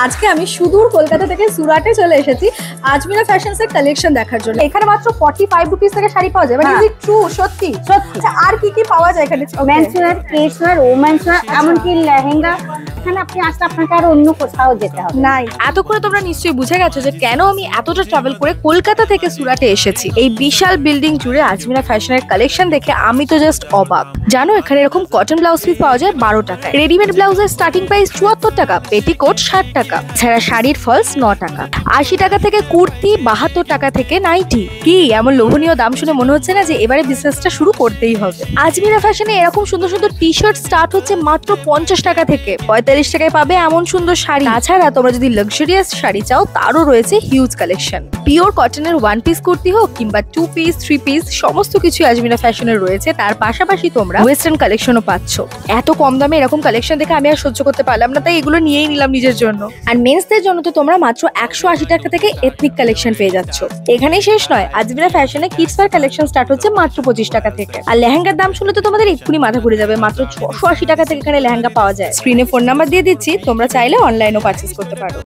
আজকে আমি সুদূর কলকাতা থেকে সুরাটে চলে এসেছি আজমিরা ফ্যাশনস এর কালেকশন দেখার জন্য। এখানে মাত্র 45 রুপিস থেকে শাড়ি পাওয়া যায়। মানে ইজ ইট ট্রু? সত্যি সত্যি। আচ্ছা, আর কি কি পাওয়া যায় এখানে? Men's wear, kids wear, women's wear, এমনকি লেহেঙ্গা। এখানে আপনি আসলে আপনাকে আর অন্য কোথাও যেতে হবে নাই। এতক্ষণে তোমরা নিশ্চয়ই বুঝে গেছো যে কেন আমি এতটা ট্রাভেল করে কলকাতা থেকে সুরাটে এসেছি। এই বিশাল বিল্ডিং জুড়ে আজমিরা ফ্যাশনের কালেকশন দেখে আমি তো জাস্ট অবাক। জানো এখানে এরকম কটন ব্লাউজ পিস পাওয়া যায় 12 টাকায়, রেডিমেড ব্লাউজের স্টার্টিং প্রাইস 74 টাকা, পেটিকোট 60 টাকা, ছাড়া শাড়ির ফলস 9 টাকা, 80 টাকা থেকে কুর্তি, 72 টাকা থেকে নাইটি। কি এমন লোভনীয় দাম শুনে মনে হচ্ছে না যে এবারে বিজনেসটা শুরু করতেই হবে। আজমিরা ফ্যাশনে এরকম সুন্দর সুন্দর টি শার্ট স্টার্ট হচ্ছে মাত্র 50 টাকা থেকে, 45 টাকায় পাবে এমন সুন্দর শাড়ি। তাছাড়া তোমরা যদি লাক্সারিয়াস শাড়ি চাও তারও রয়েছে হিউজ কালেকশন। পিওর কটনের 1 পিস কুর্তি হোক কিংবা 2 পিস 3 পিস সমস্ত কিছু আজমিরা ফ্যাশনের রয়েছে। তার পাশাপাশি তোমরা ওয়েস্টার্ন কালেকশনও পাচ্ছ। এত কম দামে এরকম কালেকশন দেখে আমি আর সহ্য করতে পারলাম না, তাই এগুলো নিয়েই নিলাম নিজের জন্য। আর মেন্সদের জন্য তো তোমরা মাত্র 180 টাকা থেকে এথনিক কালেকশন পেয়ে যাচ্ছ। এখানেই শেষ নয়, আজমিরা ফ্যাশনে কিডস ওয়্যার কালেকশন স্টার্ট হচ্ছে মাত্র 25 টাকা থেকে। আর লেহেঙ্গার দাম শুনলে তো তোমাদের এক্ষুনি মাথা ঘুরে যাবে। মাত্র 680 টাকা থেকে এখানে লেহেঙ্গা পাওয়া যায়। স্ক্রিনে ফোন নাম্বার দিয়ে দিচ্ছি, তোমরা চাইলে অনলাইনেও পারচেজ করতে পারো।